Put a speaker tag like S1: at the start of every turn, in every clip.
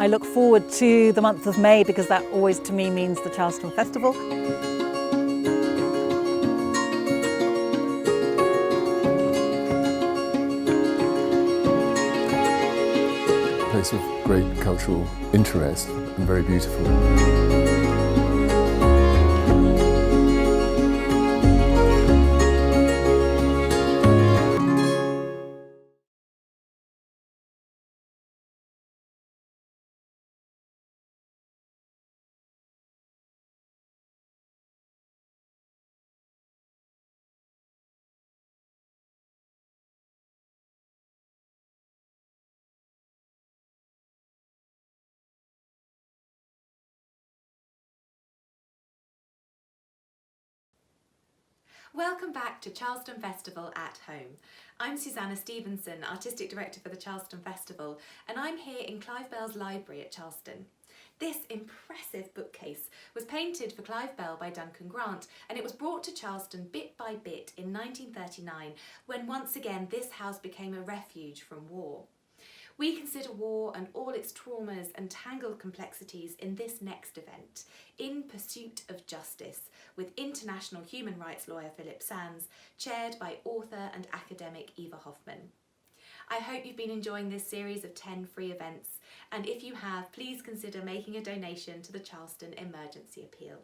S1: I look forward to the month of May because that always to me means the Charleston Festival.
S2: A place of great cultural interest and very beautiful.
S3: Welcome back to Charleston Festival at Home. I'm Susanna Stevenson, Artistic Director for the Charleston Festival, and I'm here in Clive Bell's library at Charleston. This impressive bookcase was painted for Clive Bell by Duncan Grant, and it was brought to Charleston bit by bit in 1939, when once again this house became a refuge from war. We consider war and all its traumas and tangled complexities in this next event, In Pursuit of Justice, with international human rights lawyer Philippe Sands, chaired by author and academic Eva Hoffman. I hope you've been enjoying this series of 10 free events, and if you have, please consider making a donation to the Charleston Emergency Appeal.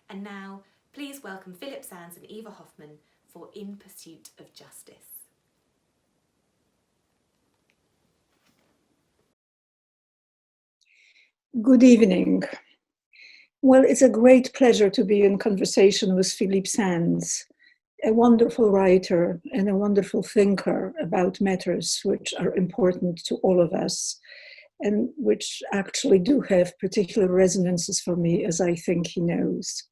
S3: And now, please welcome Philippe Sands and Eva Hoffman for In Pursuit of Justice.
S4: Good evening. Well, it's a great pleasure to be in conversation with Philippe Sands, a wonderful writer and a wonderful thinker about matters which are important to all of us and which actually do have particular resonances for me, as I think he knows.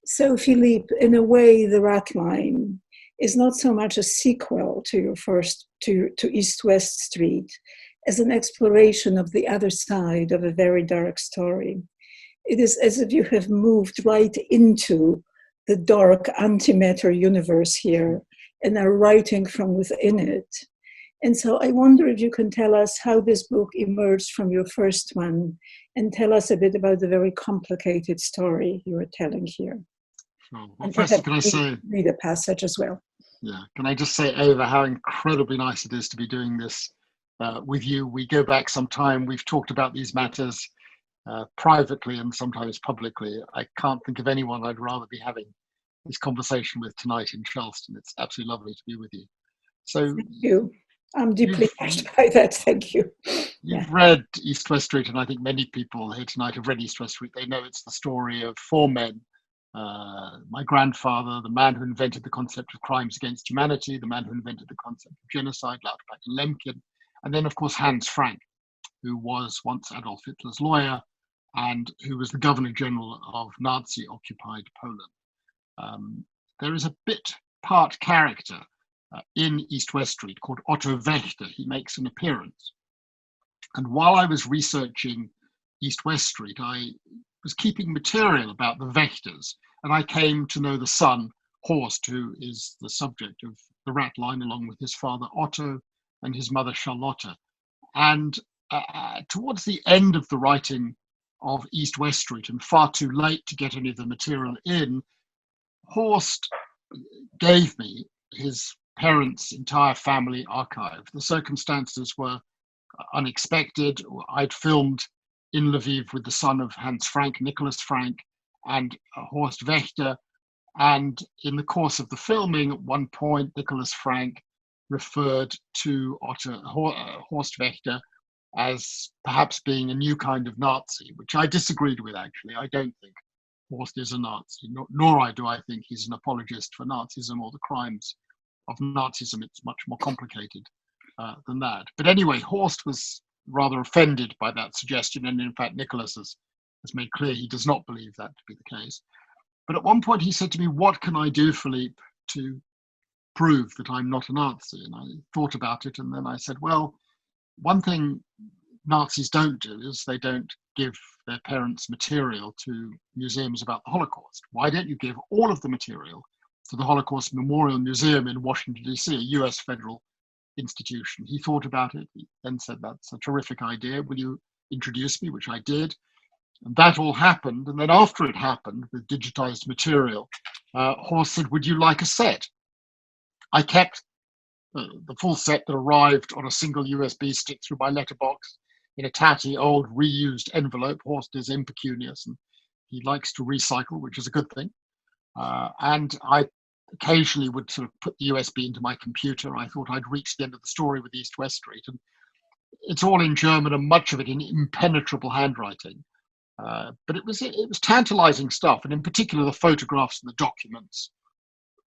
S4: So, Philippe, in a way, the Ratline is not so much a sequel to your first to East-West Street as an exploration of the other side of a very dark story. It is as if you have moved right into the dark antimatter universe here and are writing from within it. And so I wonder if you can tell us how this book emerged from your first one and tell us a bit about the very complicated story you are telling here.
S5: Sure. Well, first, can I say,
S4: read a passage as well?
S5: Yeah, can I just say, Eva, how incredibly nice it is to be doing this with you. We go back some time. We've talked about these matters privately and sometimes publicly. I can't think of anyone I'd rather be having this conversation with tonight in Charleston. It's absolutely lovely to be with you. So,
S4: thank you. I'm deeply touched by that. Thank you.
S5: You've read East-West Street, and I think many people here tonight have read East-West Street. They know it's the story of four men. My grandfather, the man who invented the concept of crimes against humanity, the man who invented the concept of genocide, Lauterbach and Lemkin, and then, of course, Hans Frank, who was once Adolf Hitler's lawyer and who was the Governor General of Nazi-occupied Poland. There is a bit-part character in East-West Street called Otto Wächter. He makes an appearance. And while I was researching East-West Street, I was keeping material about the Wächters, and I came to know the son, Horst, who is the subject of the Ratline, along with his father, Otto, and his mother, Charlotte. And towards the end of the writing of East-West Street, and far too late to get any of the material in, Horst gave me his parents' entire family archive. The circumstances were unexpected. I'd filmed in Lviv with the son of Hans Frank, Nicholas Frank, and Horst Wächter. And in the course of the filming, at one point, Nicholas Frank referred to Horst Wächter as perhaps being a new kind of Nazi, which I disagreed with, actually. I don't think Horst is a Nazi, nor do I think he's an apologist for Nazism or the crimes of Nazism. It's much more complicated than that. But anyway, Horst was rather offended by that suggestion, and in fact, Nicholas has made clear he does not believe that to be the case. But at one point he said to me, "What can I do, Philippe, to prove that I'm not a Nazi?" And I thought about it, and then I said, well, one thing Nazis don't do is they don't give their parents material to museums about the Holocaust. Why don't you give all of the material to the Holocaust Memorial Museum in Washington, D.C., a US federal institution? He thought about it. He then said, that's a terrific idea. Will you introduce me, which I did. And that all happened. And then after it happened with digitized material, Horst said, would you like a set? I kept the full set that arrived on a single USB stick through my letterbox in a tatty old reused envelope. Horst is impecunious and he likes to recycle, which is a good thing. And I occasionally would sort of put the USB into my computer. I thought I'd reached the end of the story with East-West Street. And it's all in German and much of it in impenetrable handwriting. But it was tantalizing stuff. And in particular, the photographs and the documents,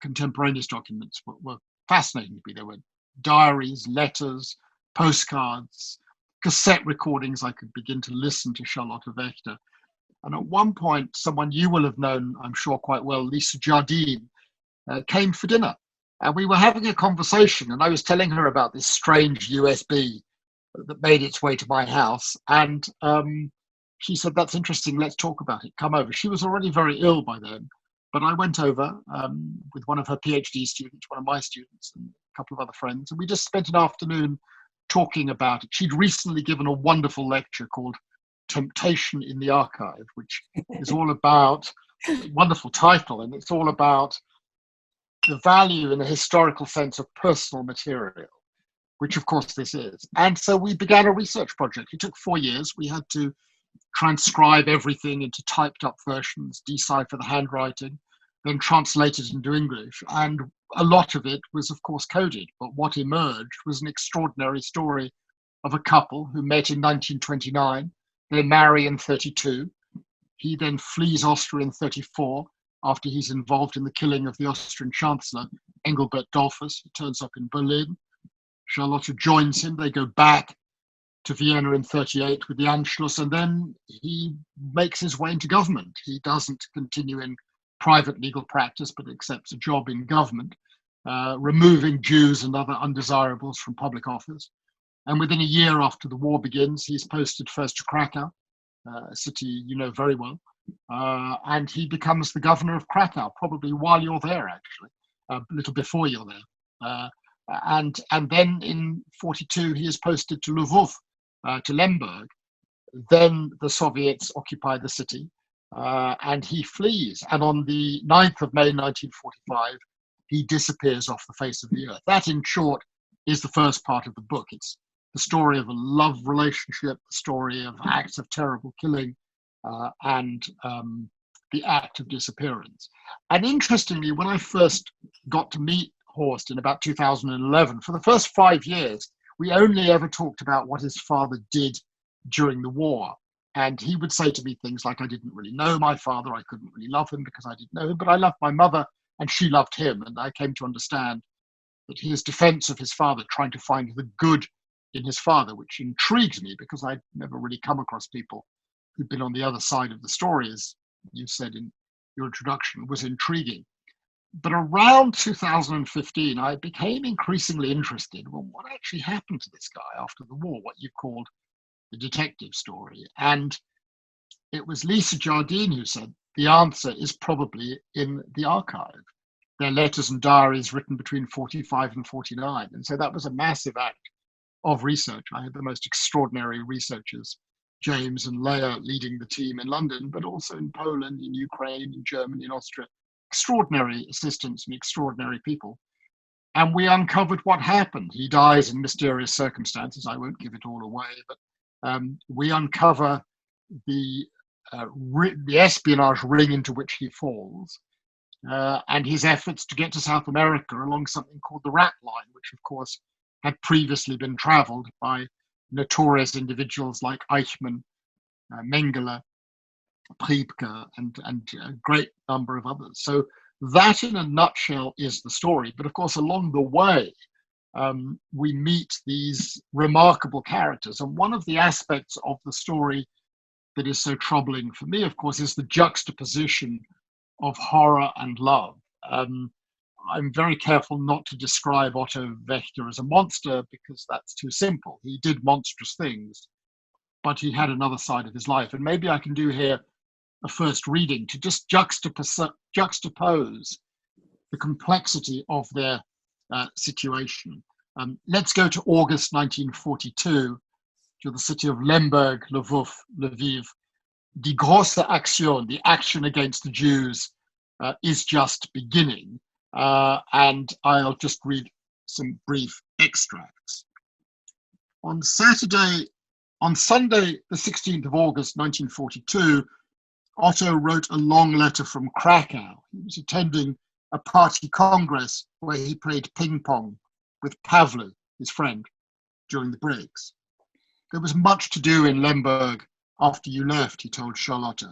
S5: contemporaneous documents, were fascinating to me. There were diaries, letters, postcards, cassette recordings. I could begin to listen to Charlotte Wächter. And at one point, someone you will have known, I'm sure, quite well, Lisa Jardine, came for dinner. And we were having a conversation, and I was telling her about this strange USB that made its way to my house. And she said, that's interesting, let's talk about it, come over. She was already very ill by then. But I went over with one of her PhD students, one of my students, and a couple of other friends, and we just spent an afternoon talking about it. She'd recently given a wonderful lecture called Temptation in the Archive, which is all about, wonderful title, and it's all about the value in a historical sense of personal material, which of course this is. And so we began a research project. It took 4 years. We had to transcribe everything into typed up versions, decipher the handwriting, then translate it into English. And a lot of it was, of course, coded. But what emerged was an extraordinary story of a couple who met in 1929. They marry in 32. He then flees Austria in 34 after he's involved in the killing of the Austrian Chancellor, Engelbert Dollfuss, who turns up in Berlin. Charlotte joins him. They go back to Vienna in 38 with the Anschluss, and then he makes his way into government. He doesn't continue in private legal practice, but accepts a job in government, removing Jews and other undesirables from public office. And within a year after the war begins, he's posted first to Krakow, a city you know very well, and he becomes the governor of Krakow, probably while you're there, actually, a little before you're there. And then in 42, he is posted to Lvov, to Lemberg. Then the Soviets occupy the city, and he flees. And on the 9th of May 1945, he disappears off the face of the earth. That, in short, is the first part of the book. It's the story of a love relationship, the story of acts of terrible killing, and the act of disappearance. And interestingly, when I first got to meet Horst in about 2011, for the first 5 years, we only ever talked about what his father did during the war. And he would say to me things like, I didn't really know my father, I couldn't really love him because I didn't know him, but I loved my mother and she loved him. And I came to understand that his defense of his father, trying to find the good in his father, which intrigued me because I'd never really come across people who'd been on the other side of the story, as you said in your introduction, was intriguing. But around 2015, I became increasingly interested in what actually happened to this guy after the war, what you called the detective story. And it was Lisa Jardine who said the answer is probably in the archive. Their letters and diaries written between 45 and 49. And so that was a massive act of research. I had the most extraordinary researchers, James and Leah, leading the team in London, but also in Poland, in Ukraine, in Germany, in Austria. Extraordinary assistants and extraordinary people. And we uncovered what happened. He dies in mysterious circumstances. I won't give it all away, but we uncover the espionage ring into which he falls, and his efforts to get to South America along something called the Ratline, which of course had previously been traveled by notorious individuals like Eichmann, Mengele, Priebke, and a great number of others. So that in a nutshell is the story. But of course, along the way, we meet these remarkable characters. And one of the aspects of the story that is so troubling for me, of course, is the juxtaposition of horror and love. I'm very careful not to describe Otto Wächter as a monster because that's too simple. He did monstrous things, but he had another side of his life. And maybe I can do here a first reading to just juxtapose the complexity of their situation. Let's go to August 1942 to the city of Lemberg, Lviv. Die große Aktion, the action against the Jews, is just beginning. And I'll just read some brief extracts. On Sunday, the 16th of August, 1942, Otto wrote a long letter from Krakow. He was attending a party congress where he played ping pong with Pavlo, his friend, during the breaks. There was much to do in Lemberg after you left, he told Charlotte.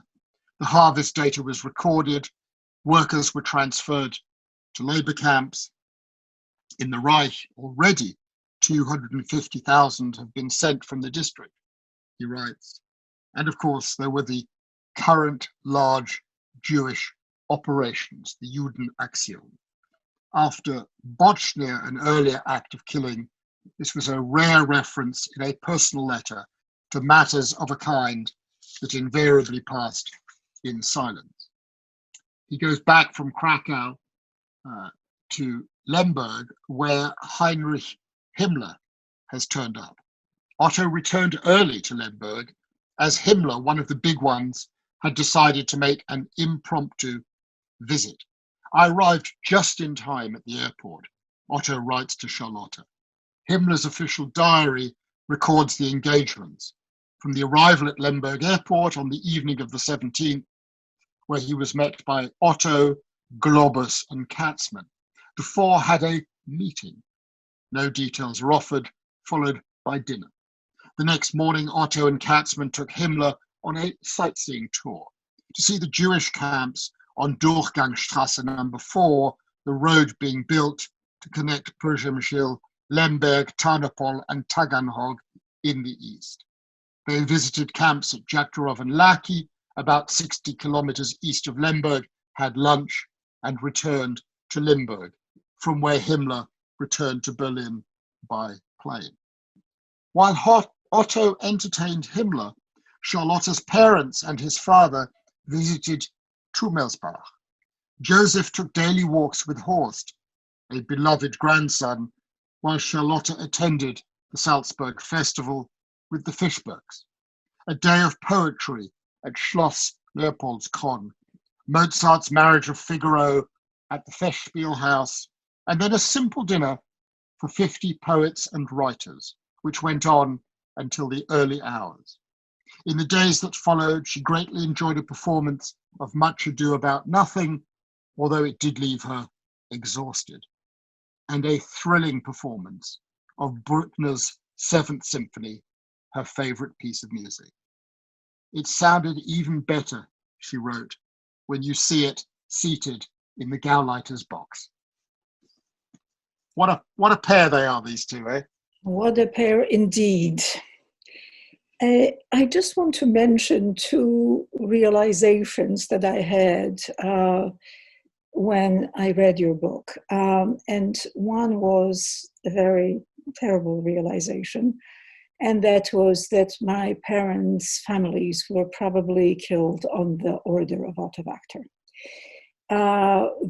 S5: The harvest data was recorded, workers were transferred to labor camps. In the Reich, already 250,000 have been sent from the district, he writes. And of course, there were the current large Jewish operations, the Judenaktion. After Bochnia, an earlier act of killing, this was a rare reference in a personal letter to matters of a kind that invariably passed in silence. He goes back from Krakow to Lemberg, where Heinrich Himmler has turned up. Otto returned early to Lemberg, as Himmler, one of the big ones, had decided to make an impromptu visit. I arrived just in time at the airport, Otto writes to Charlotte. Himmler's official diary records the engagements, from the arrival at Lemberg Airport on the evening of the 17th, where he was met by Otto, Globus, and Katzmann. The four had a meeting. No details are offered, followed by dinner. The next morning, Otto and Katzmann took Himmler on a sightseeing tour to see the Jewish camps on Durchgangsstrasse number 4, the road being built to connect Przemysl, Lemberg, Tarnopol, and Taganrog in the east. They visited camps at Jaktorov and Laki, about 60 kilometers east of Lemberg, had lunch, and returned to Limburg, from where Himmler returned to Berlin by plane. While Otto entertained Himmler, Charlotte's parents and his father visited Trumelsbach. Joseph took daily walks with Horst, a beloved grandson, while Charlotte attended the Salzburg Festival with the Fischbergs. A day of poetry at Schloss Leopoldskron, Mozart's Marriage of Figaro at the Festspielhaus, and then a simple dinner for 50 poets and writers, which went on until the early hours. In the days that followed, she greatly enjoyed a performance of Much Ado About Nothing, although it did leave her exhausted, and a thrilling performance of Bruckner's Seventh Symphony, her favorite piece of music. It sounded even better, she wrote, when you see it seated in the Gauleiter's box. What a pair they are, these two, eh?
S4: What a pair indeed. I just want to mention two realizations that I had when I read your book. And one was a very terrible realization, and that was that my parents' families were probably killed on the order of Otto Wächter.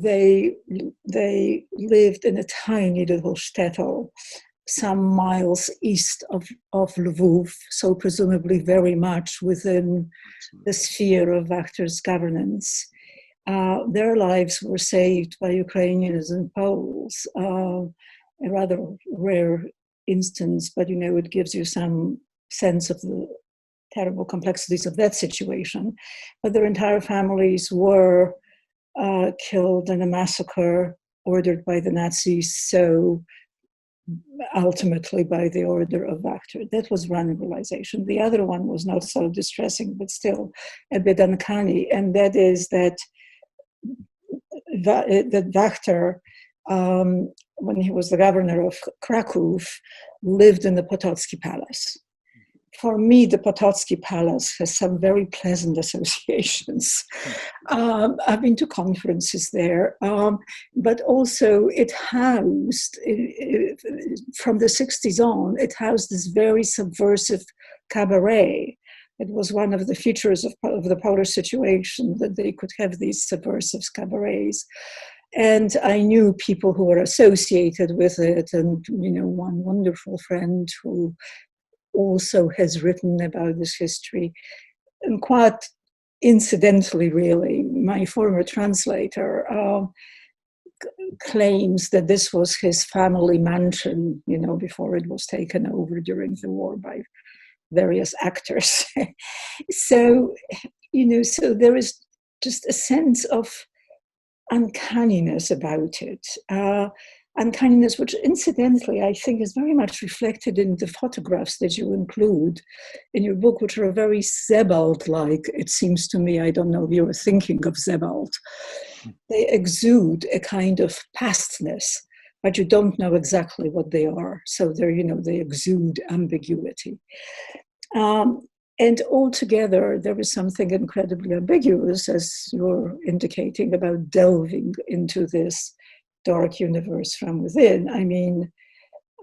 S4: They lived in a tiny little shtetl some miles east of Lviv, so presumably very much within the sphere of Wächter's governance. Their lives were saved by Ukrainians and Poles, a rather rare instance, but it gives you some sense of the terrible complexities of that situation. But their entire families were killed in a massacre ordered by the Nazis, so ultimately by the order of Wächter. That was one realization. The other one was not so distressing, but still a bit uncanny, and that is that Wächter, when he was the governor of Krakow, lived in the Potocki Palace. For me, the Potocki Palace has some very pleasant associations. I've been to conferences there, but also it housed, from the 60s on, it housed this very subversive cabaret. It was one of the features of the Polish situation that they could have these subversive cabarets. And I knew people who were associated with it, and one wonderful friend who also has written about this history. And quite incidentally, really, my former translator claims that this was his family mansion, before it was taken over during the war by various actors. So, so there is just a sense of uncanniness about it. Uncanniness, which incidentally I think is very much reflected in the photographs that you include in your book, which are very Sebald-like, it seems to me. I don't know if you were thinking of Sebald. They exude a kind of pastness, but you don't know exactly what they are. So they exude ambiguity. And altogether, there is something incredibly ambiguous, as you're indicating, about delving into this dark universe from within. I mean,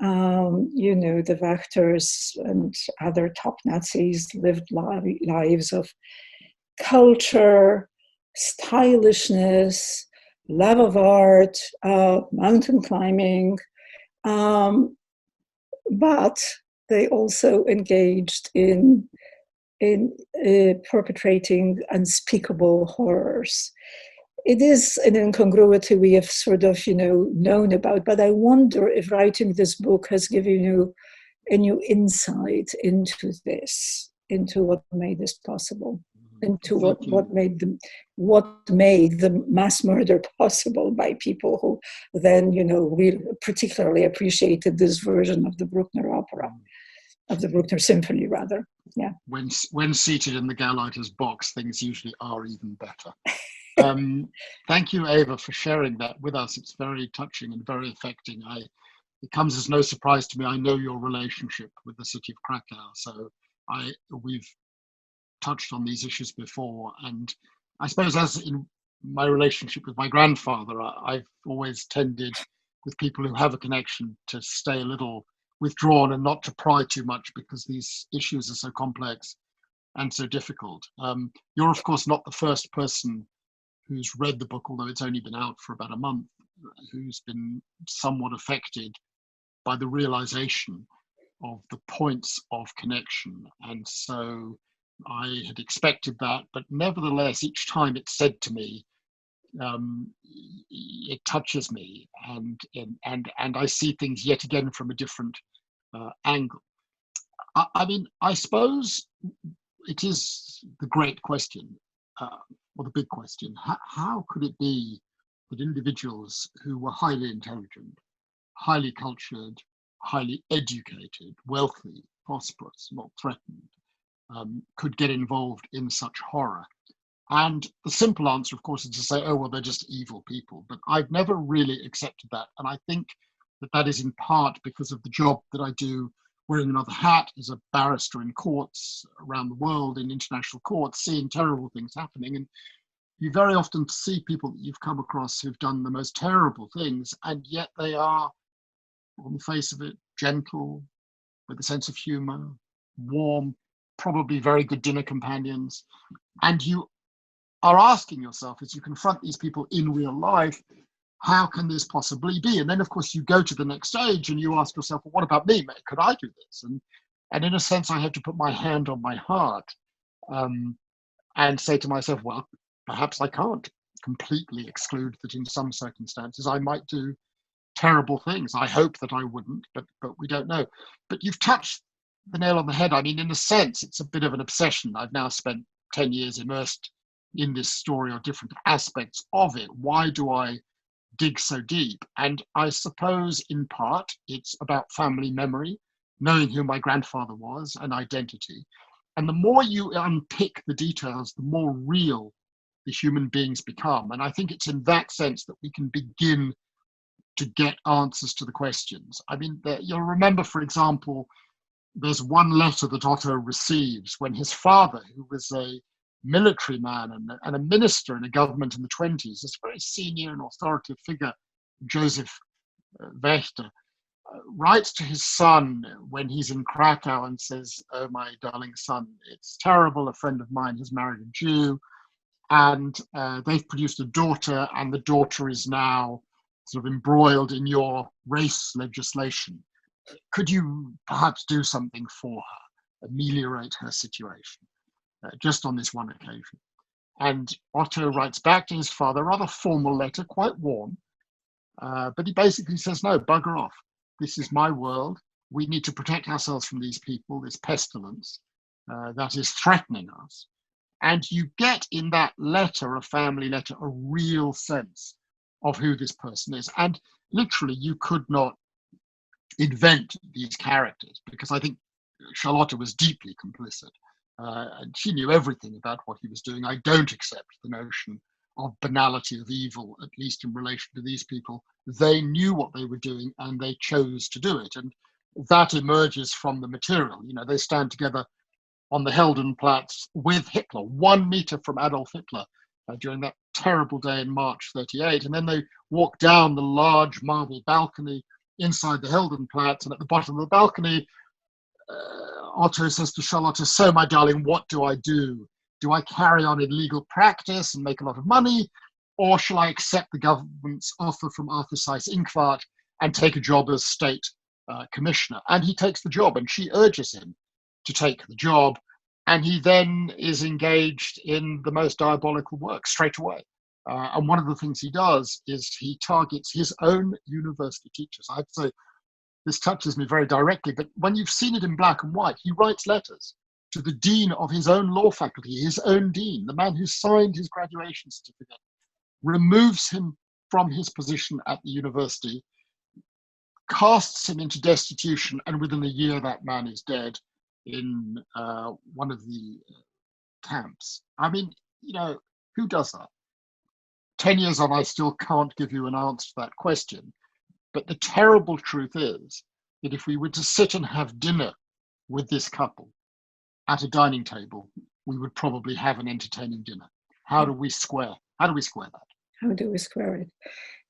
S4: the Wächters and other top Nazis lived lives of culture, stylishness, love of art, mountain climbing, but they also engaged in perpetrating unspeakable horrors. It is an incongruity we have sort of, known about, but I wonder if writing this book has given you a new insight into this, into what made this possible, into what made the mass murder possible by people who then, really particularly appreciated this version of the Bruckner opera, of the Bruckner symphony, rather. Yeah.
S5: When seated in the Gauleiter's box, things usually are even better. Thank you, Eva, for sharing that with us. It's very touching and very affecting. It comes as no surprise to me. I know your relationship with the city of Krakow, so we've touched on these issues before. And I suppose, as in my relationship with my grandfather, I've always tended, with people who have a connection, to stay a little withdrawn and not to pry too much, because these issues are so complex and so difficult. You're, of course, not the first person who's read the book, although it's only been out for about a month, who's been somewhat affected by the realization of the points of connection. And so I had expected that, but nevertheless, each time it's said to me, it touches me, and I see things yet again from a different angle. I mean, I suppose it is the great question, or the big question. How could it be that individuals who were highly intelligent, highly cultured, highly educated, wealthy, prosperous, not threatened, could get involved in such horror? And the simple answer, of course, is to say, oh, well, they're just evil people. But I've never really accepted that. And I think that is in part because of the job that I do, wearing another hat as a barrister in courts around the world, in international courts, seeing terrible things happening. And you very often see people that you've come across who've done the most terrible things, and yet they are, on the face of it, gentle, with a sense of humor, warm, probably very good dinner companions. And you are asking yourself, as you confront these people in real life, how can this possibly be? And then, of course, you go to the next stage and you ask yourself, well, what about me? Could I do this? And in a sense, I have to put my hand on my heart and say to myself, well, perhaps I can't completely exclude that in some circumstances I might do terrible things. I hope that I wouldn't, but we don't know. But you've touched the nail on the head. I mean, in a sense, it's a bit of an obsession. I've now spent 10 years immersed in this story, or different aspects of it. Why do I dig so deep? And I suppose in part it's about family memory, knowing who my grandfather was, and identity. And the more you unpick the details, the more real the human beings become. And I think it's in that sense that we can begin to get answers to the questions. I mean, you'll remember, for example, there's one letter that Otto receives when his father, who was a military man and a minister in a government in the 20s, this very senior and authoritative figure, Joseph Wächter, writes to his son when he's in Krakow and says, oh, my darling son, it's terrible. A friend of mine has married a Jew, and they've produced a daughter, and the daughter is now sort of embroiled in your race legislation. could you perhaps do something for her, ameliorate her situation, just on this one occasion? And Otto writes back to his father, a rather formal letter, quite warm, but he basically says, no, bugger off. This is my world. We need to protect ourselves from these people, this pestilence that is threatening us. And you get in that letter, a family letter, a real sense of who this person is. And literally, you could not invent these characters, because I think Charlotte was deeply complicit. And she knew everything about what he was doing. I don't accept the notion of banality of evil, at least in relation to these people. They knew what they were doing and they chose to do it. And that emerges from the material. You know, they stand together on the Heldenplatz with Hitler, 1 meter from Adolf Hitler, during that terrible day in March 38. And then they walk down the large marble balcony inside the Heldenplatz, and at the bottom of the balcony, Otto says to Charlotte, so my darling, what do I do? Do I carry on in legal practice and make a lot of money? Or shall I accept the government's offer from Arthur Seyss-Inquart and take a job as state commissioner? And he takes the job, and she urges him to take the job. And he then is engaged in the most diabolical work straight away. And one of the things he does is he targets his own university teachers. I have to say, this touches me very directly, but when you've seen it in black and white, he writes letters to the dean of his own law faculty, his own dean, the man who signed his graduation certificate, removes him from his position at the university, casts him into destitution, and within a year that man is dead in one of the camps. I mean, you know, who does that? 10 years on, I still can't give you an answer to that question. But the terrible truth is that if we were to sit and have dinner with this couple at a dining table, we would probably have an entertaining dinner. How do we square that?
S4: How do we square it?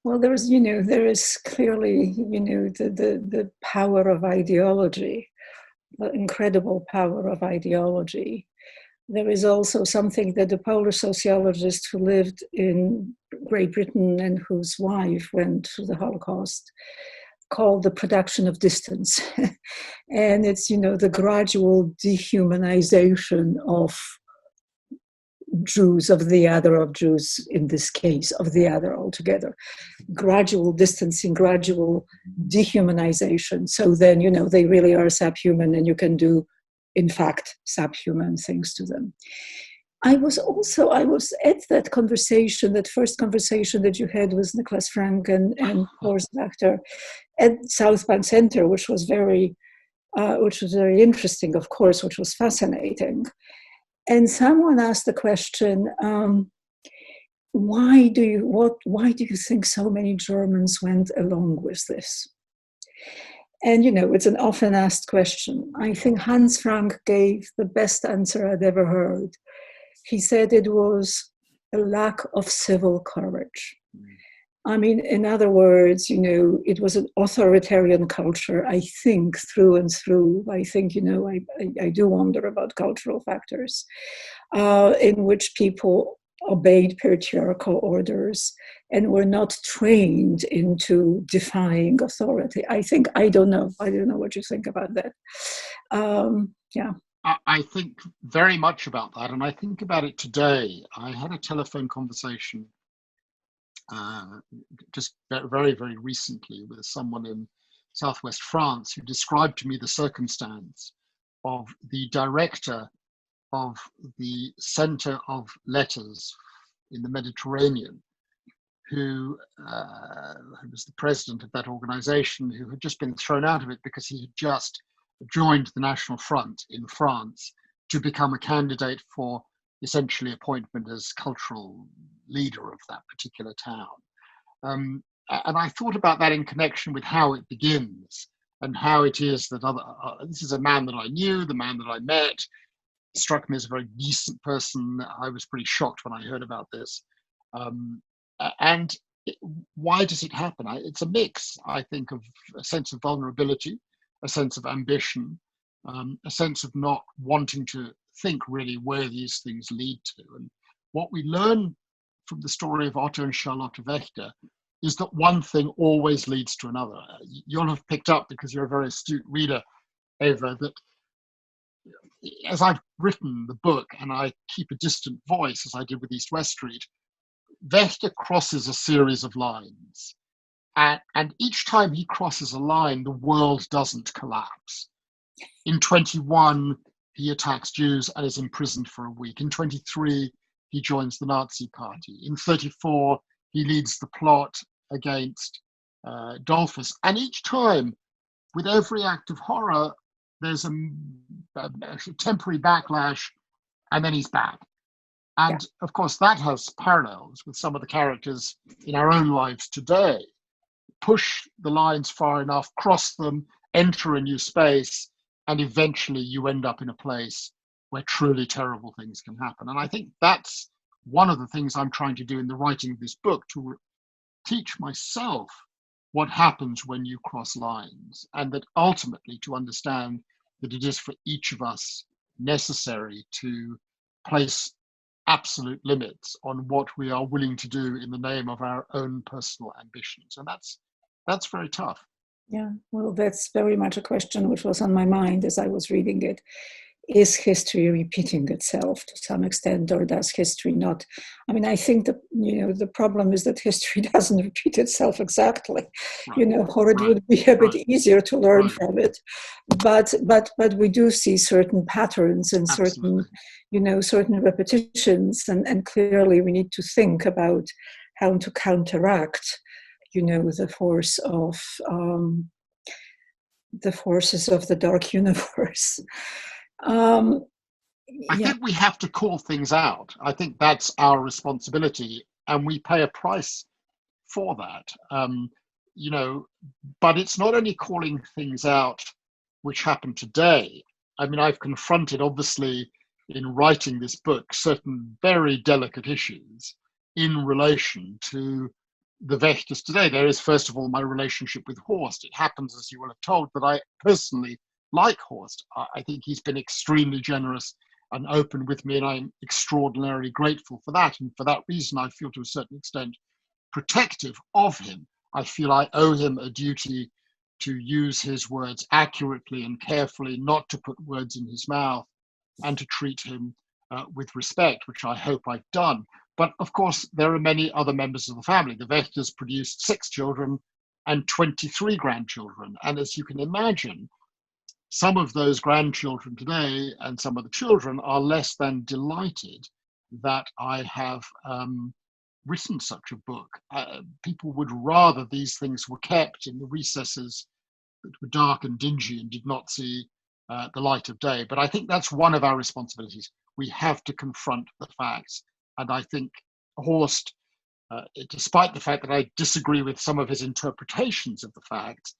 S4: Well, there is clearly, the power of ideology, the incredible power of ideology. There is also something that the Polish sociologist who lived in Great Britain and whose wife went through the Holocaust called the production of distance. And it's, the gradual dehumanization of Jews, of the other, of Jews in this case, of the other altogether. Gradual distancing, gradual dehumanization. So then, they really are subhuman, and you can do, in fact, subhuman things to them. I was at that conversation, that first conversation that you had with Nicholas Frank and Otto Wächter at South Bank Center, which was very interesting, of course, which was fascinating. And someone asked the question, why do you think so many Germans went along with this? And, it's an often asked question. I think Hans Frank gave the best answer I'd ever heard. He said it was a lack of civil courage. I mean, in other words, it was an authoritarian culture, I think, through and through. I think, I do wonder about cultural factors in which people obeyed patriarchal orders and were not trained into defying authority. I don't know what you think about that. Yeah.
S5: I think very much about that, and I think about it today. I had a telephone conversation just very, very recently with someone in Southwest France who described to me the circumstance of the director of the Center of Letters in the Mediterranean, who was the president of that organization, who had just been thrown out of it because he had just joined the National Front in France to become a candidate for essentially appointment as cultural leader of that particular town. And I thought about that in connection with how it begins and how it is that this is a man that I knew, the man that I met, struck me as a very decent person. I was pretty shocked when I heard about this. Why does it happen? It's a mix, I think, of a sense of vulnerability, a sense of ambition, a sense of not wanting to think really where these things lead to. And what we learn from the story of Otto and Charlotte Wächter is that one thing always leads to another. You'll have picked up, because you're a very astute reader, Eva, that as I've written the book and I keep a distant voice, as I did with East West Street, Wächter crosses a series of lines. And each time he crosses a line, the world doesn't collapse. In 21, he attacks Jews and is imprisoned for a week. In 23, he joins the Nazi Party. In 34, he leads the plot against Dollfuss. And each time, with every act of horror, there's a temporary backlash, and then he's back. And of course, that has parallels with some of the characters in our own lives today. Push the lines far enough, cross them, enter a new space, and eventually you end up in a place where truly terrible things can happen. And I think that's one of the things I'm trying to do in the writing of this book, to teach myself what happens when you cross lines, and that ultimately to understand that it is for each of us necessary to place absolute limits on what we are willing to do in the name of our own personal ambitions. And that's very tough.
S4: Yeah, well, that's very much a question which was on my mind as I was reading it. Is history repeating itself to some extent, or does history not? I mean, I think that, the problem is that history doesn't repeat itself exactly, or it would be a bit easier to learn from it. But we do see certain patterns and certain, certain repetitions, and clearly we need to think about how to counteract, the force of the forces of the dark universe.
S5: I think we have to call things out. I think that's our responsibility, and we pay a price for that. But it's not only calling things out which happened today. I mean, I've confronted, obviously, in writing this book, certain very delicate issues in relation to the Wächters today. There is, first of all, my relationship with Horst. It happens, as you will have told, that I personally like Horst. I think he's been extremely generous and open with me, and I'm extraordinarily grateful for that. And for that reason, I feel to a certain extent protective of him. I feel I owe him a duty to use his words accurately and carefully, not to put words in his mouth, and to treat him with respect, which I hope I've done. But of course, there are many other members of the family. The Wächters produced 6 children and 23 grandchildren. And as you can imagine, some of those grandchildren today and some of the children are less than delighted that I have written such a book. People would rather these things were kept in the recesses that were dark and dingy and did not see the light of day. But I think that's one of our responsibilities. We have to confront the facts. And I think Horst, despite the fact that I disagree with some of his interpretations of the facts,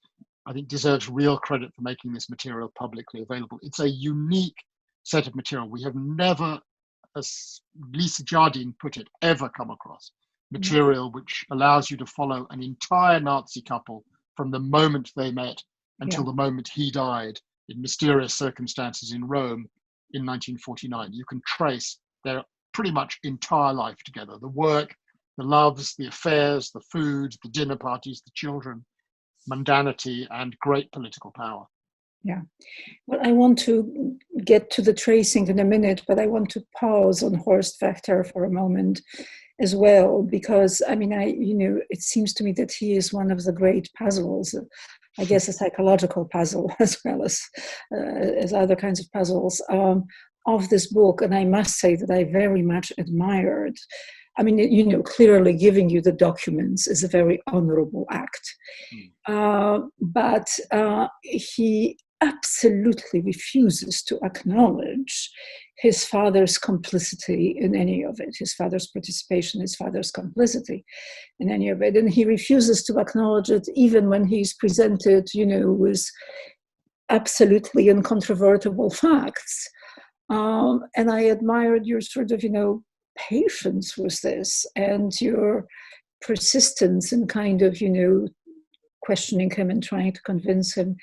S5: I think deserves real credit for making this material publicly available. It's a unique set of material. We have never, as Lisa Jardine put it, ever come across material which allows you to follow an entire Nazi couple from the moment they met until the moment he died in mysterious circumstances in Rome in 1949. You can trace their pretty much entire life together. The work, the loves, the affairs, the food, the dinner parties, the children, mundanity, and great political power.
S4: Yeah. Well, I want to get to the tracing in a minute, but I want to pause on Horst Wächter for a moment as well, because I mean, it seems to me that he is one of the great puzzles, I guess a psychological puzzle as well as other kinds of puzzles of this book. And I must say that I very much admired. I mean, clearly giving you the documents is a very honorable act. But he absolutely refuses to acknowledge his father's complicity in any of it, his father's participation, his father's complicity in any of it. And he refuses to acknowledge it even when he's presented, with absolutely incontrovertible facts. And I admired your sort of, patience with this and your persistence in kind of, questioning him and trying to convince him,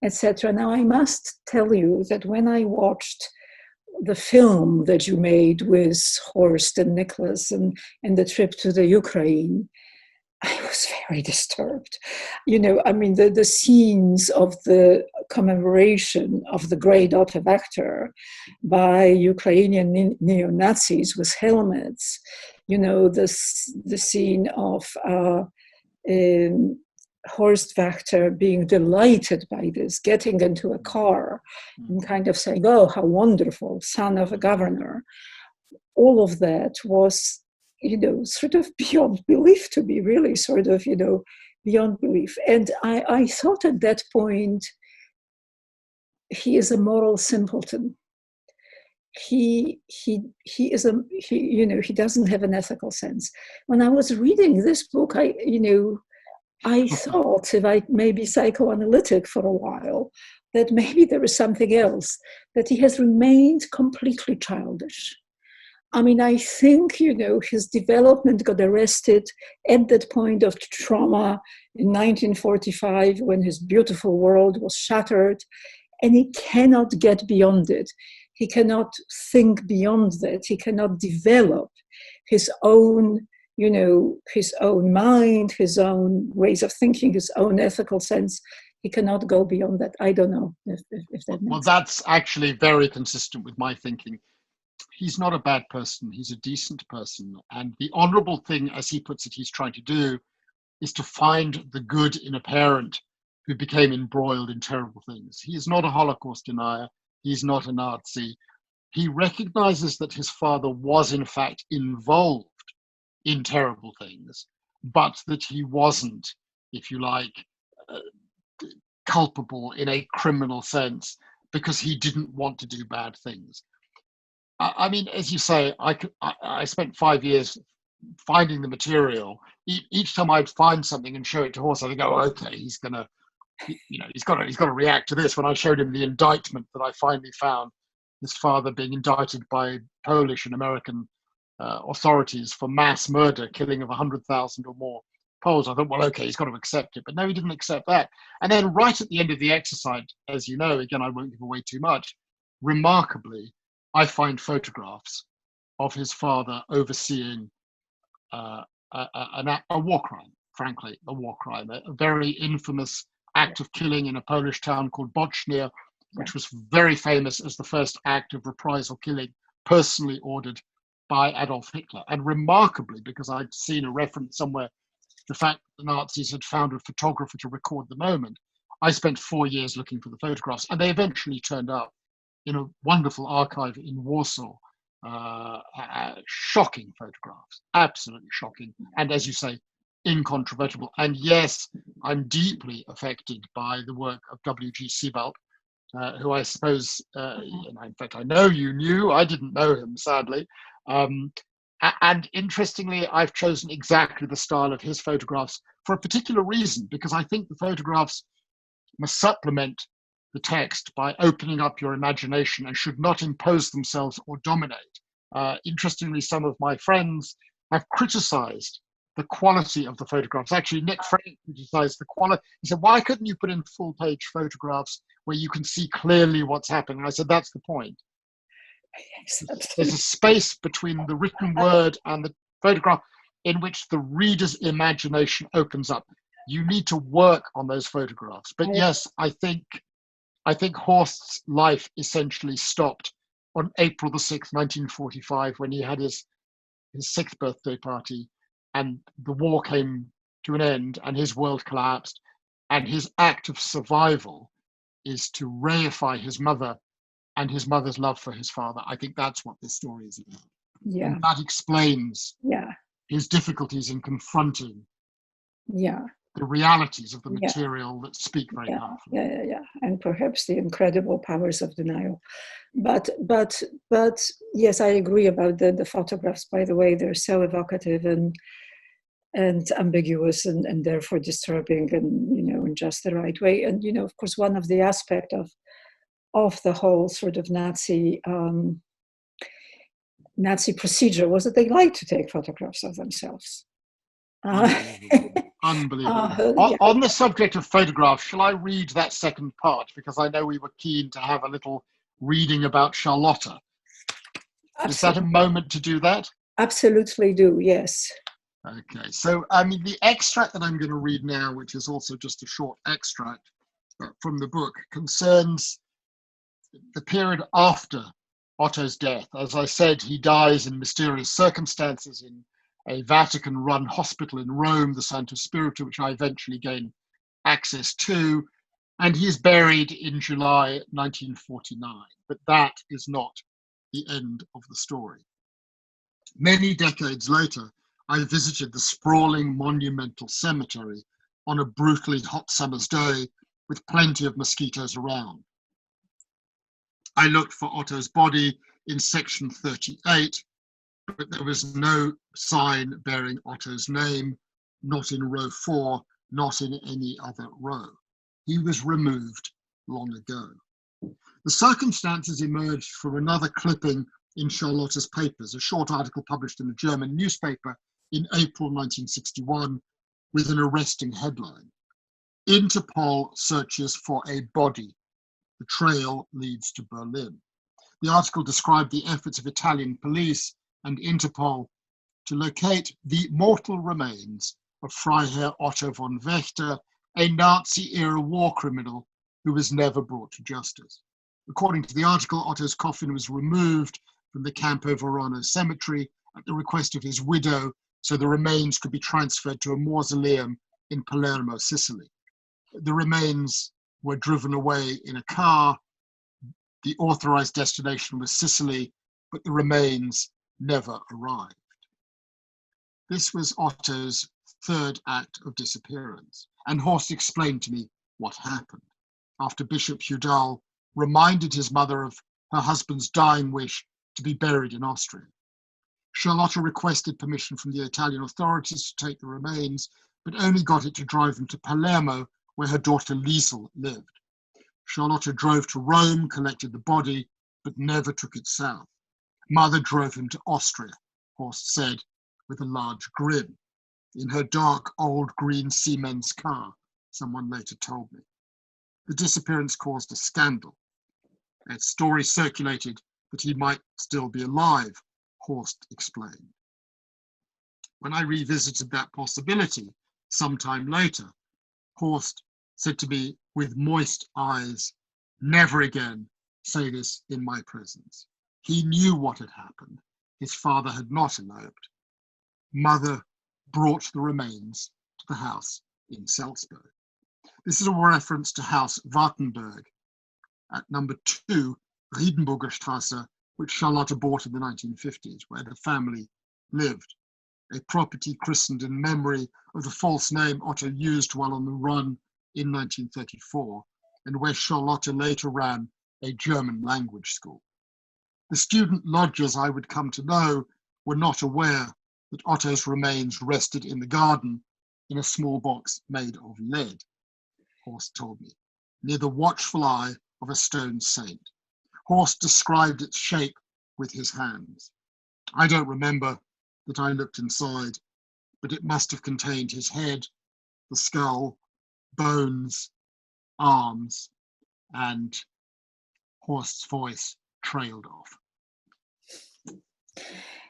S4: etc. Now, I must tell you that when I watched the film that you made with Horst and Nicholas and the trip to the Ukraine, I was very disturbed. I mean, the scenes of the commemoration of the great Otto Wächter by Ukrainian neo-Nazis with helmets, the scene of Horst Wächter being delighted by this, getting into a car and kind of saying, oh, how wonderful, son of a governor. All of that was, sort of beyond belief to me, really sort of, beyond belief. And I thought at that point, he is a moral simpleton. He doesn't have an ethical sense. When I was reading this book, I thought, if I may be psychoanalytic for a while, that maybe there is something else, that he has remained completely childish. I mean, I think, his development got arrested at that point of trauma in 1945 when his beautiful world was shattered, and he cannot get beyond it. He cannot think beyond that. He cannot develop his own, his own mind, his own ways of thinking, his own ethical sense. He cannot go beyond that. I don't know if that makes
S5: Well, that's actually very consistent with my thinking. He's not a bad person. He's a decent person. And the honorable thing, as he puts it, he's trying to do is to find the good in a parent who became embroiled in terrible things. He is not a Holocaust denier. He's not a Nazi. He recognizes that his father was, in fact, involved in terrible things, but that he wasn't, if you like, culpable in a criminal sense because he didn't want to do bad things. I mean, as you say, I spent 5 years finding the material. Each time I'd find something and show it to Horst, I think, oh, okay, he's got to react to this. When I showed him the indictment that I finally found, his father being indicted by Polish and American authorities for mass murder, killing of 100,000 or more Poles, I thought, well, okay, he's got to accept it. But no, he didn't accept that. And then right at the end of the exercise, as you know, again, I won't give away too much, remarkably, I find photographs of his father overseeing a war crime, frankly, a war crime, a very infamous act of killing in a Polish town called Bochnia, which was very famous as the first act of reprisal killing, personally ordered by Adolf Hitler. And remarkably, because I'd seen a reference somewhere to the fact that the Nazis had found a photographer to record the moment, I spent 4 years looking for the photographs, and they eventually turned up in a wonderful archive in Warsaw. Shocking photographs, absolutely shocking. And as you say, incontrovertible. And yes, I'm deeply affected by the work of W.G. Sebald, who I suppose, and in fact, I know you knew, I didn't know him, sadly. And interestingly, I've chosen exactly the style of his photographs for a particular reason, because I think the photographs must supplement the text by opening up your imagination and should not impose themselves or dominate. Interestingly, some of my friends have criticized the quality of the photographs. Actually, Nick Frank criticized the quality. He said, why couldn't you put in full-page photographs where you can see clearly what's happening? And I said, that's the point.
S4: Yes,
S5: there's a space between the written word and the photograph in which the reader's imagination opens up. You need to work on those photographs. But yes, I think Horst's life essentially stopped on April the 6th, 1945, when he had his 6th birthday party, and the war came to an end and his world collapsed. And his act of survival is to reify his mother and his mother's love for his father. I think that's what this story is about.
S4: Yeah.
S5: And that explains his difficulties in confronting the realities of the material that speak very powerfully.
S4: Yeah. And perhaps the incredible powers of denial. But yes, I agree about the photographs, by the way. They're so evocative and ambiguous and therefore disturbing and, in just the right way. And, of course, one of the aspects of the whole sort of Nazi procedure was that they liked to take photographs of themselves.
S5: Unbelievable. On the subject of photographs, shall I read that second part? Because I know we were keen to have a little reading about Charlotta. Absolutely. Is that a moment to do that?
S4: Absolutely do, yes.
S5: Okay, so I mean, the extract that I'm going to read now, which is also just a short extract from the book, concerns the period after Otto's death. As I said, he dies in mysterious circumstances in a Vatican-run hospital in Rome, the Santo Spirito, which I eventually gained access to, and he is buried in July 1949. But that is not the end of the story. Many decades later, I visited the sprawling monumental cemetery on a brutally hot summer's day with plenty of mosquitoes around. I looked for Otto's body in section 38, but there was no sign bearing Otto's name, not in row 4, not in any other row. He was removed long ago. The circumstances emerged from another clipping in Charlotta's papers, a short article published in a German newspaper in April 1961 with an arresting headline: Interpol searches for a body. The trail leads to Berlin. The article described the efforts of Italian police and Interpol to locate the mortal remains of Freiherr Otto von Wächter, a Nazi-era war criminal who was never brought to justice. According to the article, Otto's coffin was removed from the Campo Verano cemetery at the request of his widow, so the remains could be transferred to a mausoleum in Palermo, Sicily. The remains were driven away in a car. The authorized destination was Sicily, but the remains never arrived. This was Otto's third act of disappearance, and Horst explained to me what happened. After Bishop Hudal reminded his mother of her husband's dying wish to be buried in Austria. Charlotta requested permission from the Italian authorities to take the remains, but only got it to drive them to Palermo, where her daughter Liesel lived. Charlotta drove to Rome, collected the body, but never took it south. Mother drove him to Austria, Horst said, with a large grin, in her dark old green Siemens car, someone later told me. The disappearance caused a scandal. A story circulated that he might still be alive, Horst explained. When I revisited that possibility sometime later, Horst said to me with moist eyes, "Never again say this in my presence." He knew what had happened. His father had not eloped. Mother brought the remains to the house in Salzburg. This is a reference to House Wartenberg at number 2 Riedenburger Straße, which Charlotta bought in the 1950s, where the family lived, a property christened in memory of the false name Otto used while on the run in 1934, and where Charlotta later ran a German language school. The student lodgers I would come to know were not aware that Otto's remains rested in the garden in a small box made of lead, Horst told me, near the watchful eye of a stone saint. Horst described its shape with his hands. I don't remember that I looked inside, but it must have contained his head, the skull, bones, arms, and Horst's voice trailed off.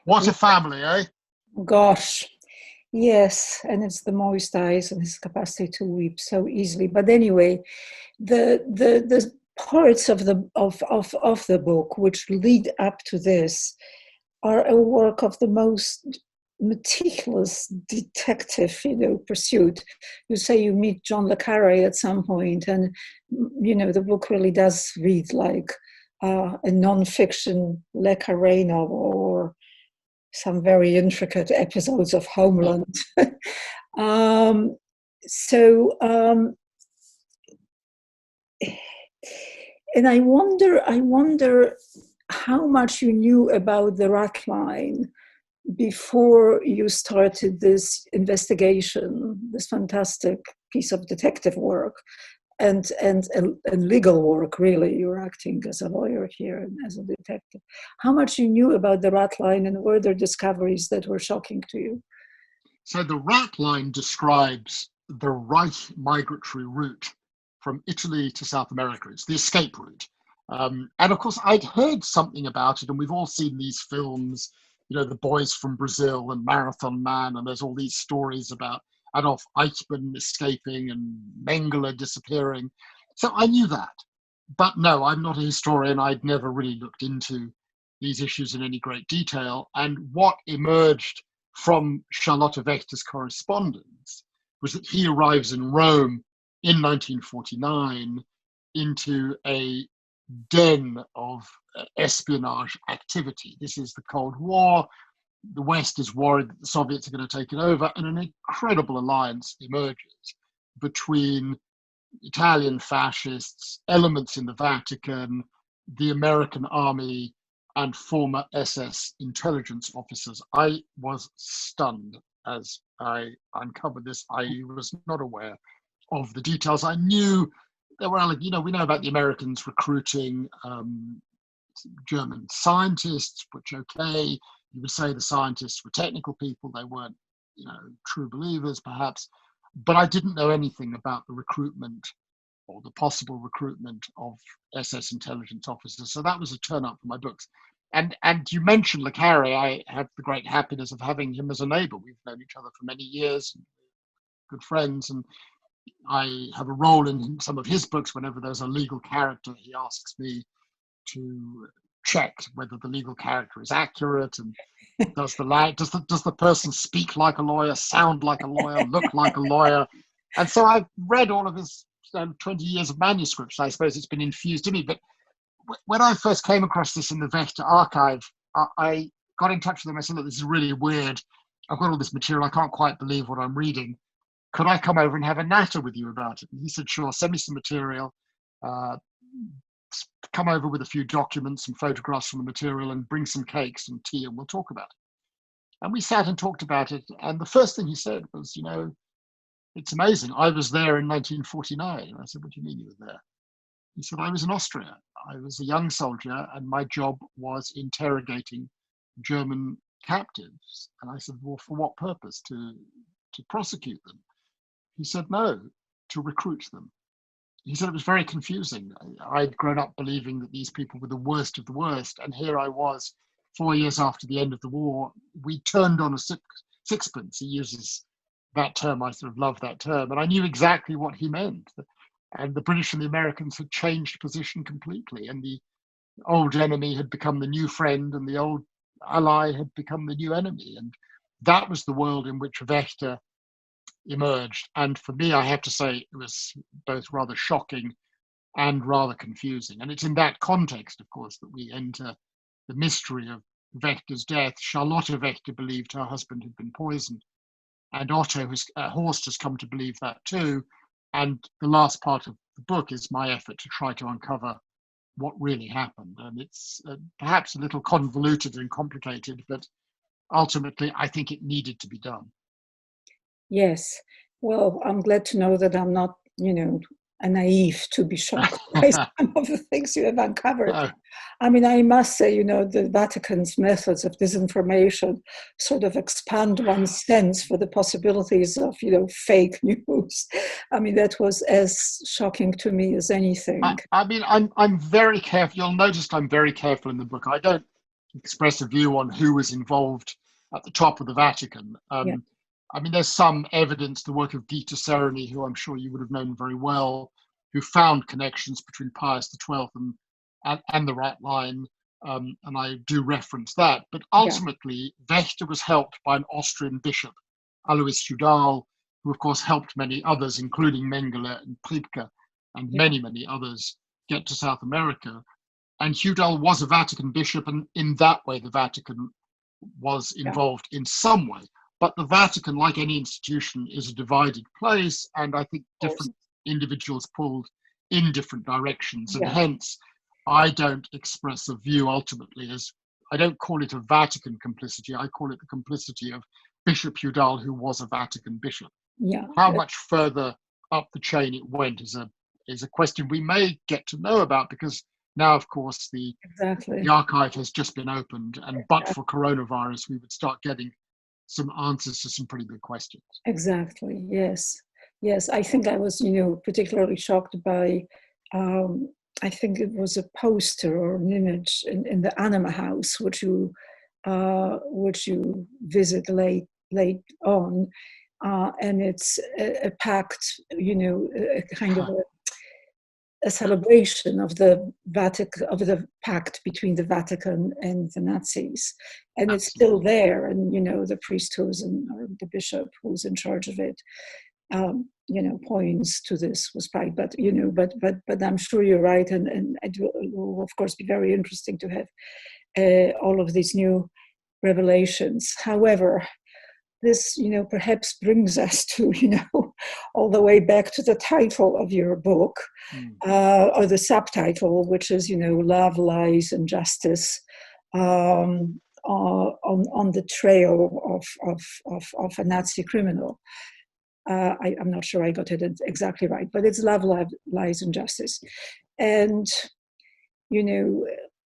S5: What a family, eh?
S4: Gosh, yes, and it's the moist eyes and his capacity to weep so easily. But anyway, the parts of the book which lead up to this are a work of the most meticulous detective, pursuit. You say you meet John le Carré at some point, and the book really does read like a non-fiction le Carré novel or some very intricate episodes of Homeland. And I wonder how much you knew about the Ratline before you started this investigation, this fantastic piece of detective work and legal work, really. You're acting as a lawyer here and as a detective. How much you knew about the Ratline, and were there discoveries that were shocking to you?
S5: So the Ratline describes the Reich migratory route from Italy to South America. It's the escape route. And of course, I'd heard something about it, and we've all seen these films, the boys from Brazil and Marathon Man, and there's all these stories about Adolf Eichmann escaping and Mengele disappearing. So I knew that. But no, I'm not a historian. I'd never really looked into these issues in any great detail. And what emerged from Charlotte Wächter's correspondence was that he arrives in Rome in 1949 into a den of espionage activity. This is the Cold War. The West is worried that the Soviets are going to take it over, and an incredible alliance emerges between Italian fascists, elements in the Vatican, the American army, and former SS intelligence officers. I was stunned as I uncovered this. I was not aware of the details. I knew there were, we know about the Americans recruiting German scientists, which, okay, you would say the scientists were technical people. They weren't, true believers, perhaps. But I didn't know anything about the recruitment or the possible recruitment of SS intelligence officers. So that was a turn up for my books. And you mentioned Le Carré. I had the great happiness of having him as a neighbor. We've known each other for many years, good friends, and I have a role in some of his books. Whenever there's a legal character, he asks me to check whether the legal character is accurate, and does the person speak like a lawyer, sound like a lawyer, look like a lawyer. And so I've read all of his 20 years of manuscripts. I suppose it's been infused in me. But when I first came across this in the Wächter archive, I got in touch with him. I said, look, this is really weird. I've got all this material. I can't quite believe what I'm reading. Could I come over and have a natter with you about it? And he said, sure, send me some material. Come over with a few documents and photographs from the material and bring some cakes and tea and we'll talk about it. And we sat and talked about it. And the first thing he said was, it's amazing. I was there in 1949. And I said, what do you mean you were there? He said, I was in Austria. I was a young soldier and my job was interrogating German captives. And I said, well, for what purpose? To prosecute them? He said, no, to recruit them. He said it was very confusing. I'd grown up believing that these people were the worst of the worst. And here I was, 4 years after the end of the war. We turned on a sixpence. He uses that term. I sort of love that term. And I knew exactly what he meant. And the British and the Americans had changed position completely. And the old enemy had become the new friend and the old ally had become the new enemy. And that was the world in which Wächter emerged. And for me, I have to say, it was both rather shocking and rather confusing. And it's in that context, of course, that we enter the mystery of Wächter's death. Charlotte Wächter believed her husband had been poisoned. And Otto, Horst, has come to believe that too. And the last part of the book is my effort to try to uncover what really happened. And it's perhaps a little convoluted and complicated, but ultimately, I think it needed to be done.
S4: Yes. Well, I'm glad to know that I'm not, a naive to be shocked by some of the things you have uncovered.
S5: No.
S4: I mean, I must say, the Vatican's methods of disinformation sort of expand one's sense for the possibilities of, fake news. I mean, that was as shocking to me as anything.
S5: I'm very careful. You'll notice I'm very careful in the book. I don't express a view on who was involved at the top of the Vatican.
S4: Yeah.
S5: I mean, there's some evidence, the work of Dieter Sereny, who I'm sure you would have known very well, who found connections between Pius XII and the Ratline, and I do reference that. But ultimately, Wächter was helped by an Austrian bishop, Alois Hudal, who of course helped many others, including Mengele and Priebke, and many, many others, get to South America. And Hudal was a Vatican bishop, and in that way, the Vatican was involved in some way. But the Vatican, like any institution, is a divided place, and I think different individuals pulled in different directions. And hence, I don't express a view ultimately as, I don't call it a Vatican complicity, I call it the complicity of Bishop Hudal, who was a Vatican bishop.
S4: Yeah.
S5: How much further up the chain it went is a question we may get to know about, because now, of course, the archive has just been opened, and but for coronavirus, we would start getting some answers to some pretty big questions.
S4: Exactly. Yes. I think I was, particularly shocked by, I think it was a poster or an image in the Anima House, which you which you visit late on, and it's a pact, a kind of a celebration of the pact between the Vatican and the Nazis, and it's still there. And the priest or the bishop who's in charge of it, points to this was right. But but I'm sure you're right, and it will of course be very interesting to have all of these new revelations. However, this, perhaps brings us to, all the way back to the title of your book, or the subtitle, which is, Love, Lies, and Justice, on the trail of a Nazi criminal. I'm not sure I got it exactly right, but it's Love, Lies, and Justice. And,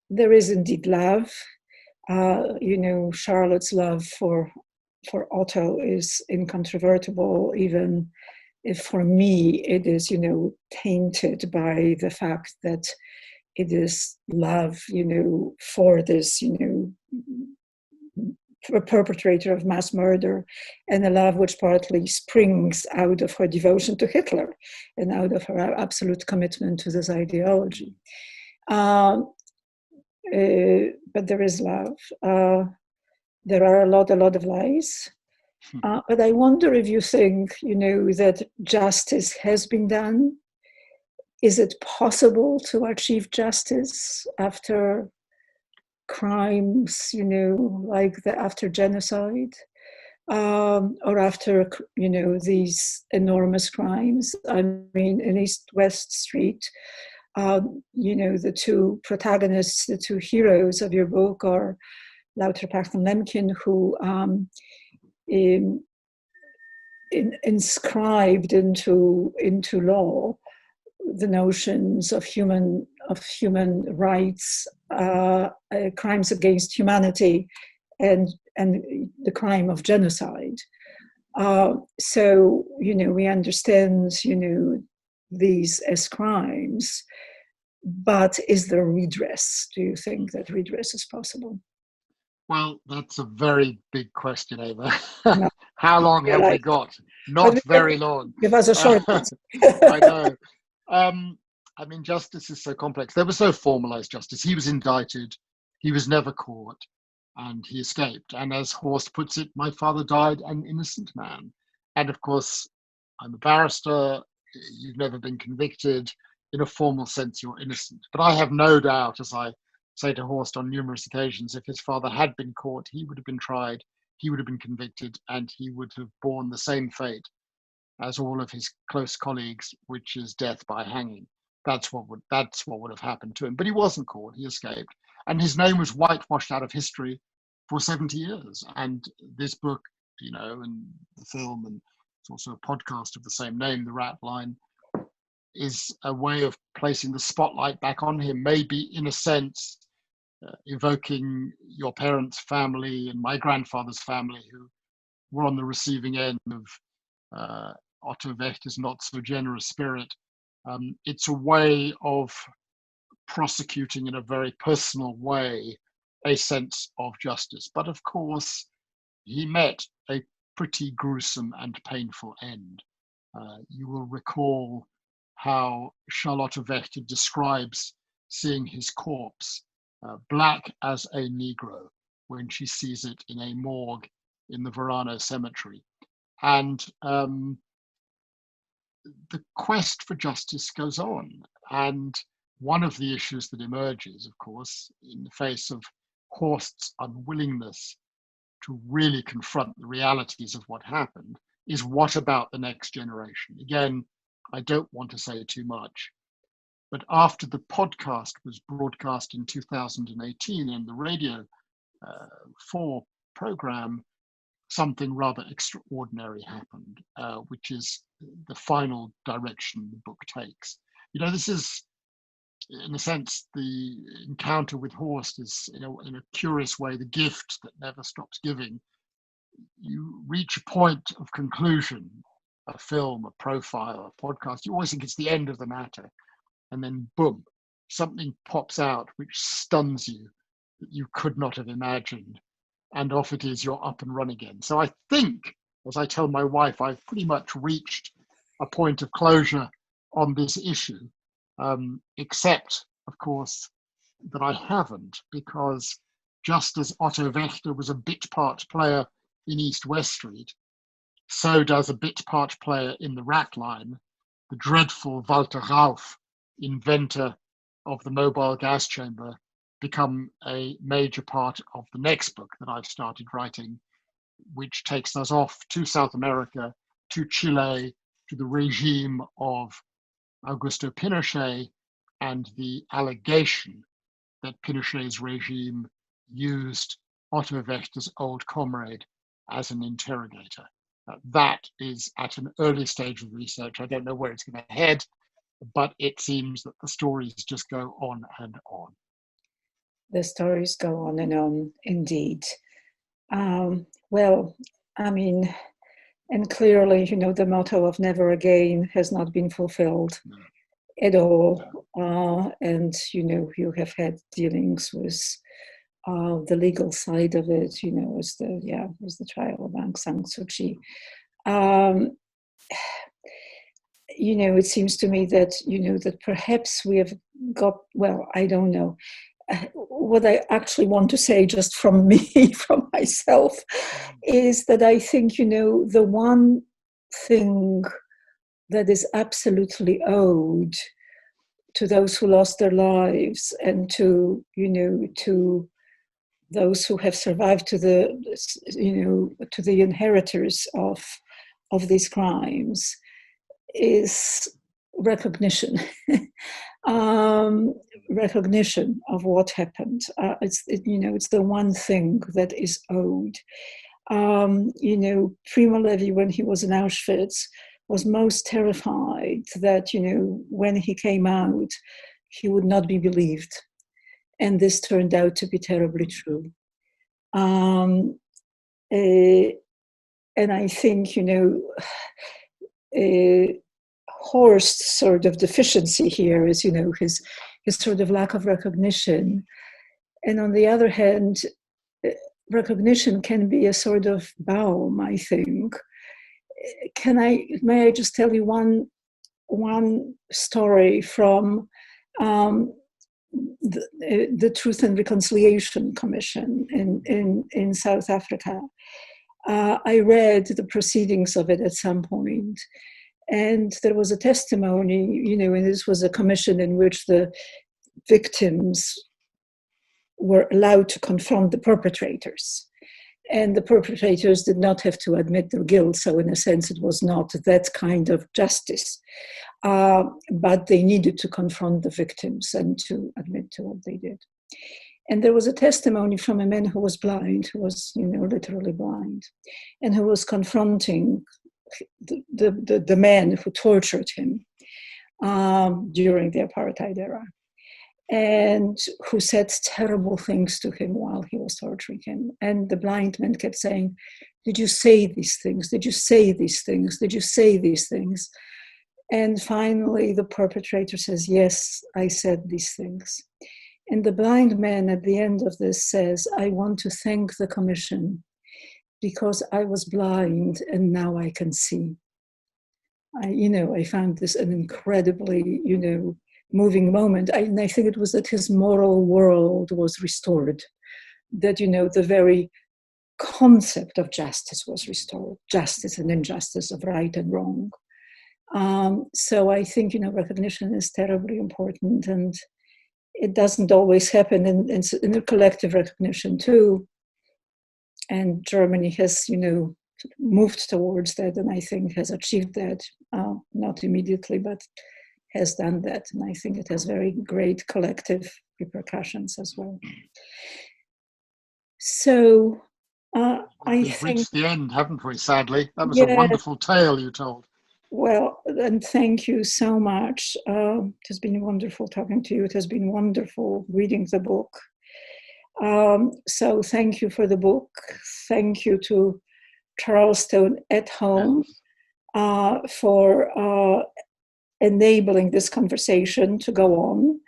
S4: there is indeed love. Charlotte's love for Otto is incontrovertible, even if for me it is, tainted by the fact that it is love, for this, a perpetrator of mass murder, and a love which partly springs out of her devotion to Hitler and out of her absolute commitment to this ideology. But there is love. There are a lot of lies. But I wonder if you think, that justice has been done. Is it possible to achieve justice after crimes, after genocide, or after, these enormous crimes? I mean, in East-West Street, the two protagonists, the two heroes of your book are Lauterpacht and Lemkin, who inscribed into law the notions of human rights, crimes against humanity, and the crime of genocide. So we understand these as crimes, but is there redress? Do you think that redress is possible?
S5: Well, that's a very big question, Eva.
S4: No.
S5: How long have we got? Not very long.
S4: Give us a short answer.
S5: I know. I mean, justice is so complex. There was no formalized justice. He was indicted. He was never caught, and he escaped. And as Horst puts it, my father died an innocent man. And of course, I'm a barrister. You've never been convicted. In a formal sense, you're innocent. But I have no doubt, as I say to Horst on numerous occasions, if his father had been caught, he would have been tried, he would have been convicted, and he would have borne the same fate as all of his close colleagues, which is death by hanging. That's what would have happened to him. But he wasn't caught, he escaped. And his name was whitewashed out of history for 70 years. And this book, and the film, and it's also a podcast of the same name, The Ratline, is a way of placing the spotlight back on him, maybe in a sense, evoking your parents' family and my grandfather's family, who were on the receiving end of Otto Wächter's not so generous spirit. It's a way of prosecuting in a very personal way a sense of justice. But of course, he met a pretty gruesome and painful end. You will recall how Charlotte Wächter describes seeing his corpse, black as a Negro, when she sees it in a morgue in the Verano cemetery. And the quest for justice goes on. And one of the issues that emerges, of course, in the face of Horst's unwillingness to really confront the realities of what happened, is what about the next generation? Again, I don't want to say too much, but after the podcast was broadcast in 2018 and the Radio 4 program, something rather extraordinary happened, which is the final direction the book takes. This is, in a sense, the encounter with Horst is, in a curious way, the gift that never stops giving. You reach a point of conclusion, a film, a profile, a podcast, you always think it's the end of the matter. And then boom, something pops out which stuns you that you could not have imagined and off it is, you're up and running again. So I think, as I tell my wife, I've pretty much reached a point of closure on this issue, except, of course, that I haven't, because just as Otto Wächter was a bit part player in East-West Street, so does a bit part player in the Ratline, the dreadful Walter Rauff, inventor of the mobile gas chamber, become a major part of the next book that I've started writing, which takes us off to South America, to Chile, to the regime of Augusto Pinochet, and the allegation that Pinochet's regime used Otto Wächter's old comrade as an interrogator. That is at an early stage of research. I don't know where it's going to head, but it seems that the stories just go on and on.
S4: The stories go on and on, indeed. Well, I mean, and clearly, the motto of never again has not been fulfilled at all. And, you have had dealings with the legal side of it, as the trial of Aung San Suu Kyi. It seems to me that, that perhaps we have got, well, I don't know. What I actually want to say just from me, from myself, is that I think, the one thing that is absolutely owed to those who lost their lives and to, to those who have survived, to the, to the inheritors of these crimes, is recognition. Recognition of what happened. It's the one thing that is owed. Primo Levi, when he was in Auschwitz, was most terrified that, when he came out, he would not be believed. And this turned out to be terribly true. And I think, Horst's sort of deficiency here is, his sort of lack of recognition. And on the other hand, recognition can be a sort of balm, I think. May I just tell you one story from the Truth and Reconciliation Commission in South Africa. I read the proceedings of it at some point, and there was a testimony, and this was a commission in which the victims were allowed to confront the perpetrators. And the perpetrators did not have to admit their guilt, so in a sense it was not that kind of justice. But they needed to confront the victims and to admit to what they did. And there was a testimony from a man who was blind, who was, literally blind, and who was confronting the man who tortured him during the apartheid era, and who said terrible things to him while he was torturing him. And the blind man kept saying, "Did you say these things? Did you say these things? Did you say these things?" And finally, the perpetrator says, "Yes, I said these things." And the blind man at the end of this says, "I want to thank the commission because I was blind and now I can see." I found this an incredibly, moving moment. And I think it was that his moral world was restored, that, the very concept of justice was restored, justice and injustice, of right and wrong. So I think, recognition is terribly important, and it doesn't always happen in a collective recognition too. And Germany has, moved towards that, and I think has achieved that, not immediately, but has done that. And I think it has very great collective repercussions as well. So
S5: We've reached the end, haven't we, sadly? That was a wonderful tale you told.
S4: Well, and thank you so much. It has been wonderful talking to you. It has been wonderful reading the book. So thank you for the book. Thank you to Charleston at Home for enabling this conversation to go on.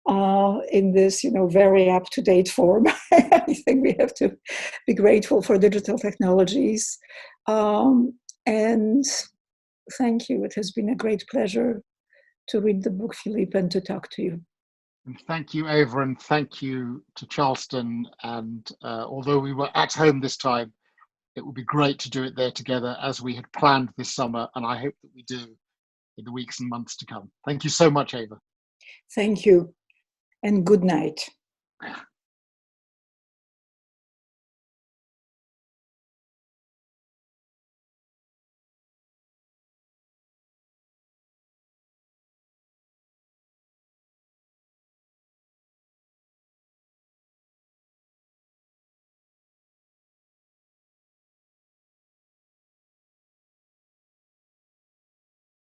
S4: in this, very up-to-date form. I think we have to be grateful for digital technologies. And thank you. It has been a great pleasure to read the book, Philippe, and to talk to you.
S5: And thank you, Eva, and thank you to Charleston. And although we were at home this time, it would be great to do it there together as we had planned this summer. And I hope that we do in the weeks and months to come. Thank you so much, Eva.
S4: Thank you, and good night.